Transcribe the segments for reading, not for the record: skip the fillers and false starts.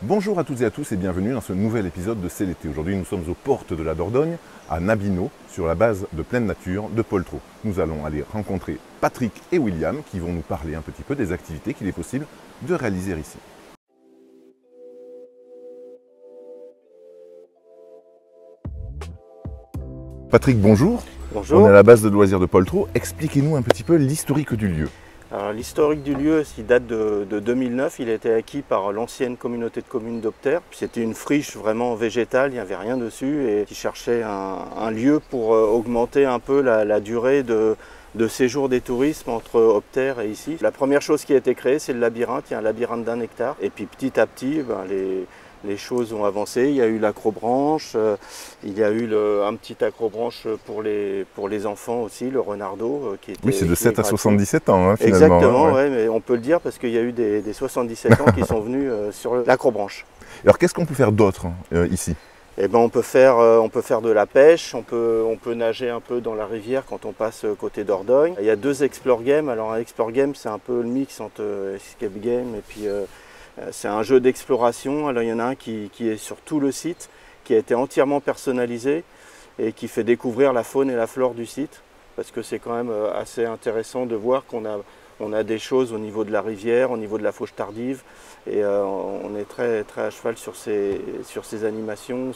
Bonjour à toutes et à tous et bienvenue dans ce nouvel épisode de C'est l'été. Aujourd'hui nous sommes aux portes de la Dordogne, à Nabino, sur la base de pleine nature de Poltrot. Nous allons aller rencontrer Patrick et William qui vont nous parler un petit peu des activités qu'il est possible de réaliser ici. Patrick, bonjour. Bonjour. On est à la base de loisirs de Poltrot. Expliquez-nous un petit peu l'historique du lieu. Alors, l'historique du lieu, il date de 2009. Il a été acquis par l'ancienne communauté de communes d'Opter. C'était une friche vraiment végétale, il n'y avait rien dessus et qui cherchait un lieu pour augmenter un peu la durée de séjour des touristes entre Opter et ici. La première chose qui a été créée, c'est le labyrinthe. Il y a un labyrinthe d'1 hectare. Et puis petit à petit, les choses ont avancé. Il y a eu l'acrobranche, il y a eu un petit acrobranche pour les enfants aussi, le Renardeau. Oui, c'est de 7 à 77 ans, hein, finalement. Exactement, hein, ouais. ouais, mais on peut le dire parce qu'il y a eu des 77 ans qui sont venus sur l'acrobranche. Alors qu'est-ce qu'on peut faire d'autre ici? Eh ben, on peut faire de la pêche, on peut nager un peu dans la rivière quand on passe côté Dordogne. Il y a 2 Explore Games. Alors un Explore Game, c'est un peu le mix entre Escape Game et puis c'est un jeu d'exploration. Alors il y en a un qui est sur tout le site, qui a été entièrement personnalisé et qui fait découvrir la faune et la flore du site. Parce que c'est quand même assez intéressant de voir qu'on a des choses au niveau de la rivière, au niveau de la fauche tardive. Et on est très, très à cheval sur ces animations,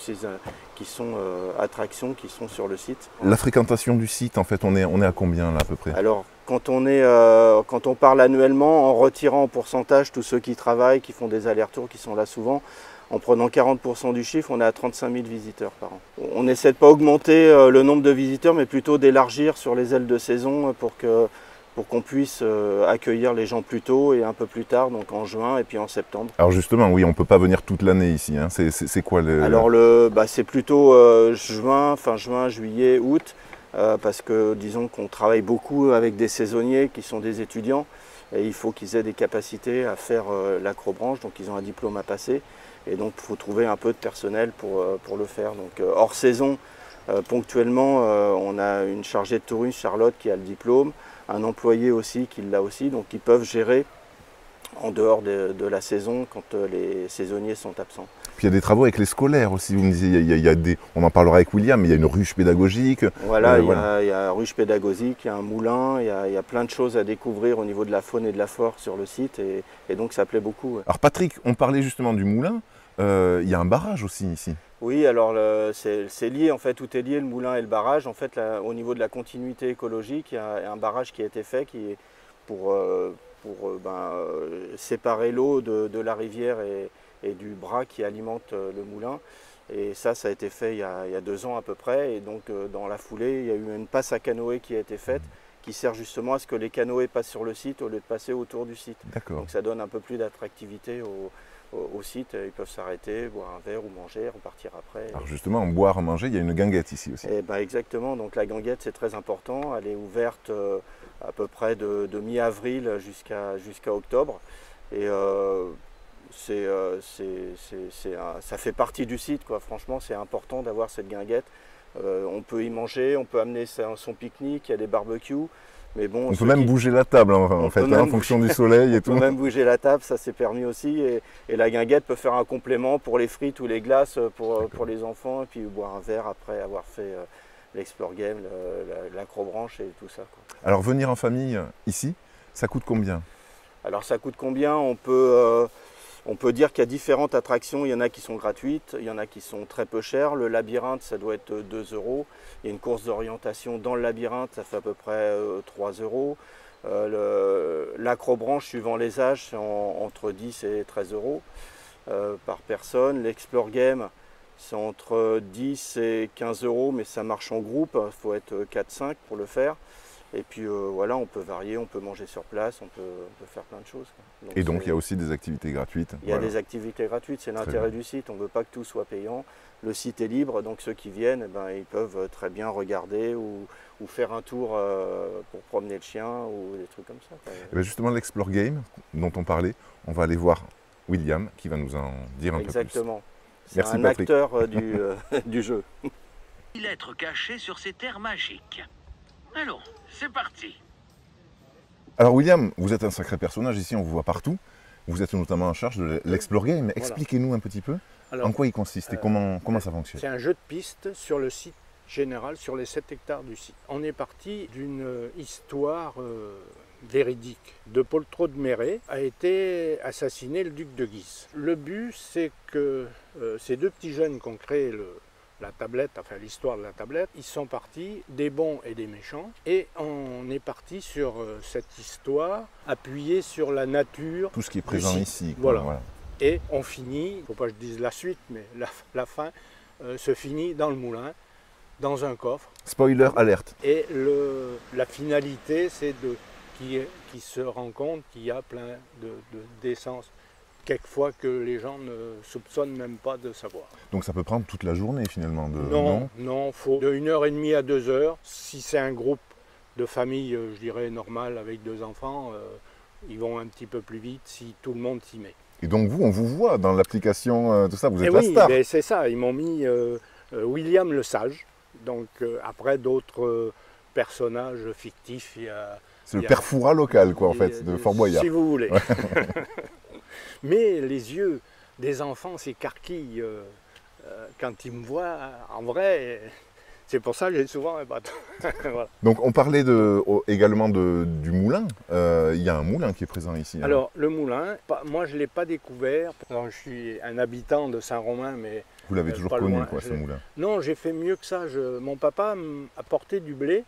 qui sont attractions qui sont sur le site. La fréquentation du site, en fait, on est à combien là à peu près? Alors, quand on parle annuellement, en retirant en pourcentage tous ceux qui travaillent, qui font des allers-retours, qui sont là souvent, en prenant 40% du chiffre, on est à 35 000 visiteurs par an. On essaie de pas augmenter le nombre de visiteurs, mais plutôt d'élargir sur les ailes de saison pour qu'on puisse accueillir les gens plus tôt et un peu plus tard, donc en juin et puis en septembre. Alors justement, oui, on ne peut pas venir toute l'année ici. Hein. C'est quoi le... Alors c'est plutôt fin juin, juillet, août, parce que disons qu'on travaille beaucoup avec des saisonniers qui sont des étudiants et il faut qu'ils aient des capacités à faire l'acrobranche, donc ils ont un diplôme à passer et donc il faut trouver un peu de personnel pour le faire. Donc hors saison, ponctuellement, on a une chargée de tourisme, Charlotte, qui a le diplôme, un employé aussi qui l'a aussi, donc ils peuvent gérer en dehors de la saison quand les saisonniers sont absents. Puis il y a des travaux avec les scolaires aussi, vous me disiez, il y a des, on en parlera avec William, mais il y a une ruche pédagogique. Voilà, il y a une ruche pédagogique, il y a un moulin, il y a plein de choses à découvrir au niveau de la faune et de la flore sur le site et donc ça plaît beaucoup. Ouais. Alors Patrick, on parlait justement du moulin, il y a un barrage aussi ici. Oui, alors c'est lié, en fait, tout est lié, le moulin et le barrage. En fait, au niveau de la continuité écologique, il y a un barrage qui a été fait qui est pour séparer l'eau de la rivière et du bras qui alimente le moulin. Et ça a été fait il y a 2 ans à peu près. Et donc dans la foulée, il y a eu une passe à canoë qui a été faite, qui sert justement à ce que les canoës passent sur le site au lieu de passer autour du site. Donc ça donne un peu plus d'attractivité au site, ils peuvent s'arrêter, boire un verre ou manger, repartir après. Alors justement, boire, manger, il y a une guinguette ici aussi. Et exactement, donc la guinguette c'est très important, elle est ouverte à peu près de mi-avril jusqu'à octobre. Et ça fait partie du site, quoi. Franchement c'est important d'avoir cette guinguette. On peut y manger, on peut amener son pique-nique, il y a des barbecues. Mais bon, on peut même bouger la table en fait, en fonction du soleil et tout. On peut même bouger la table, ça c'est permis aussi. Et la guinguette peut faire un complément pour les frites ou les glaces pour les enfants. Et puis boire un verre après avoir fait l'Explore Game, l'acrobranche et tout ça, quoi. Alors venir en famille ici, ça coûte combien? Alors ça coûte combien? On peut dire qu'il y a différentes attractions, il y en a qui sont gratuites, il y en a qui sont très peu chères. Le labyrinthe, ça doit être 2 €. Il y a une course d'orientation dans le labyrinthe, ça fait à peu près 3 €. L'acrobranche, suivant les âges, c'est entre 10 et 13 € par personne. L'Explore Game, c'est entre 10 et 15 €, mais ça marche en groupe, il faut être 4-5 pour le faire. Et puis voilà, on peut varier, on peut manger sur place, on peut faire plein de choses, quoi. Et donc il y a aussi des activités gratuites. Il y a des activités gratuites, c'est l'intérêt du site, on ne veut pas que tout soit payant. Le site est libre, donc ceux qui viennent, ils peuvent très bien regarder ou faire un tour pour promener le chien ou des trucs comme ça. Et justement, l'Explore Game dont on parlait, on va aller voir William qui va nous en dire un peu plus. Exactement. C'est Merci, un Patrick. acteur du jeu. Lettre cachée sur ces terres magiques. Allons, c'est parti. Alors William, vous êtes un sacré personnage ici, on vous voit partout. Vous êtes notamment en charge de l'Explore Game. Voilà. Expliquez-nous un petit peu Alors, en quoi il consiste et comment ça fonctionne. C'est un jeu de piste sur le site général, sur les 7 hectares du site. On est parti d'une histoire véridique. De Poltrot de Méret a été assassiné le duc de Guise. Le but, c'est que ces deux petits jeunes qui ont créé la tablette, enfin l'histoire de la tablette, ils sont partis des bons et des méchants, et on est parti sur cette histoire appuyée sur la nature. Tout ce qui est présent ici. Voilà. Et on finit, il ne faut pas que je dise la suite, mais la fin se finit dans le moulin, dans un coffre. Spoiler alerte. Et la finalité, c'est qu'il se rend compte qu'il y a plein d'essence, quelquefois que les gens ne soupçonnent même pas de savoir. Donc ça peut prendre toute la journée finalement Non, faut de 1h30 à 2 heures. Si c'est un groupe de famille, je dirais, normal, avec 2 enfants, ils vont un petit peu plus vite si tout le monde s'y met. Et donc vous, on vous voit dans l'application, tout ça, vous êtes Et la oui, star. ben c'est ça, ils m'ont mis William le Sage. Donc après d'autres personnages fictifs, c'est le père Fouras local, quoi, en fait, de Fort Boyard. Si vous voulez. Ouais. Mais les yeux des enfants s'écarquillent quand ils me voient en vrai. C'est pour ça que j'ai souvent un bâton. Voilà. Donc on parlait également du moulin. Il y a un moulin qui est présent ici. Hein. Alors le moulin, moi je ne l'ai pas découvert. Alors, je suis un habitant de Saint-Romain, mais vous l'avez toujours connu, loin, quoi, ce moulin. Non, j'ai fait mieux que ça. Mon papa a porté du blé,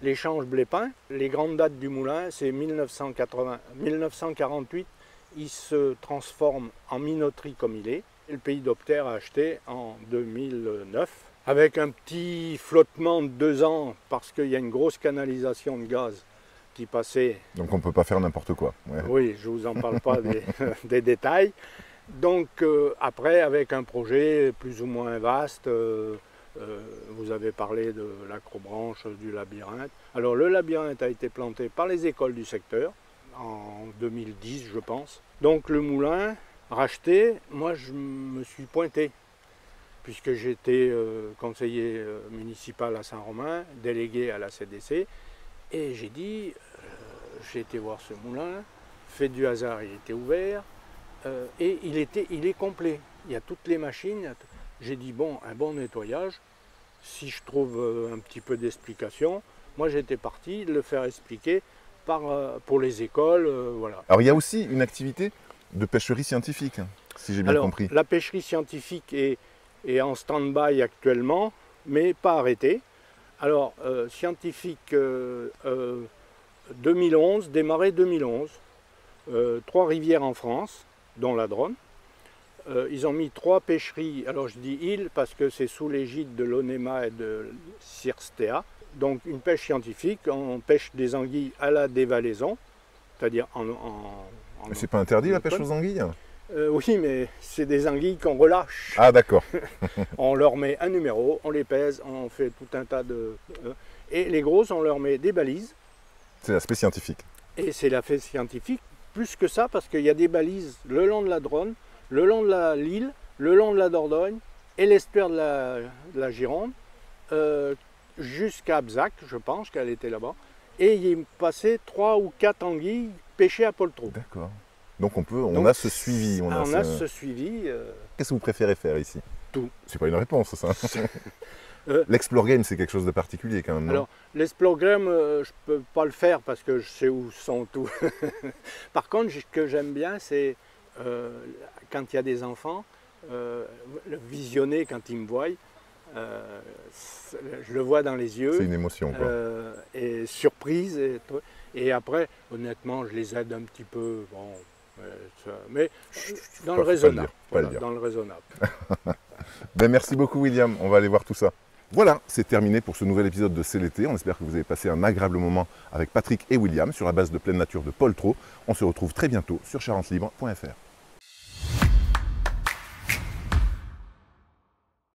l'échange blé-pain. Les grandes dates du moulin, c'est 1948. Il se transforme en minoterie comme il est. Et le pays d'Opter a acheté en 2009. Avec un petit flottement de 2 ans, parce qu'il y a une grosse canalisation de gaz qui passait. Donc on ne peut pas faire n'importe quoi. Ouais. Oui, je ne vous en parle pas des détails. Donc après, avec un projet plus ou moins vaste, vous avez parlé de l'acrobranche, du labyrinthe. Alors le labyrinthe a été planté par les écoles du secteur en 2010, je pense. Donc le moulin racheté, moi je me suis pointé, puisque j'étais conseiller municipal à Saint-Romain, délégué à la CDC, et j'ai dit, j'ai été voir ce moulin, fait du hasard, il était ouvert, et il est complet. Il y a toutes les machines. J'ai dit, bon, un bon nettoyage, si je trouve un petit peu d'explication, moi j'étais parti le faire expliquer pour les écoles, voilà. Alors il y a aussi une activité de pêcherie scientifique, si j'ai bien compris. La pêcherie scientifique est en stand-by actuellement, mais pas arrêtée. Alors, scientifique 2011, démarré 2011, 3 rivières en France, dont la Dronne. Ils ont mis 3 pêcheries, alors je dis îles parce que c'est sous l'égide de l'ONEMA et de CIRSTEA. Donc une pêche scientifique, on pêche des anguilles à la dévalaison, c'est-à-dire Mais c'est pas interdit la pêche aux anguilles? Oui, mais c'est des anguilles qu'on relâche. Ah d'accord. On leur met un numéro, on les pèse, on fait tout un tas de... Et les grosses, on leur met des balises. C'est l'aspect scientifique. Et c'est l'aspect scientifique, plus que ça, parce qu'il y a des balises le long de la Dronne, le long de l'île, le long de la Dordogne et l'estuaire de la Gironde, jusqu'à Abzac, je pense qu'elle était là-bas. Et il est passé 3 ou 4 anguilles pêchées à Poltrot. D'accord. Donc on a ce suivi. On a ce suivi. Qu'est-ce que vous préférez faire ici? Tout. C'est pas une réponse, ça. L'Explore Game, c'est quelque chose de particulier quand même. Non? Alors, l'Explore Game, je ne peux pas le faire parce que je sais où sont tous. Par contre, ce que j'aime bien, c'est quand il y a des enfants, visionner quand ils me voient. Je le vois dans les yeux. C'est une émotion, quoi. Et surprise. Et après, honnêtement, je les aide un petit peu. Bon, mais dans le raisonnable. Dans le raisonnable. Ben, merci beaucoup, William. On va aller voir tout ça. Voilà, c'est terminé pour ce nouvel épisode de C'est l'été. On espère que vous avez passé un agréable moment avec Patrick et William sur la base de Pleine Nature de Poltrot. On se retrouve très bientôt sur charentelibre.fr.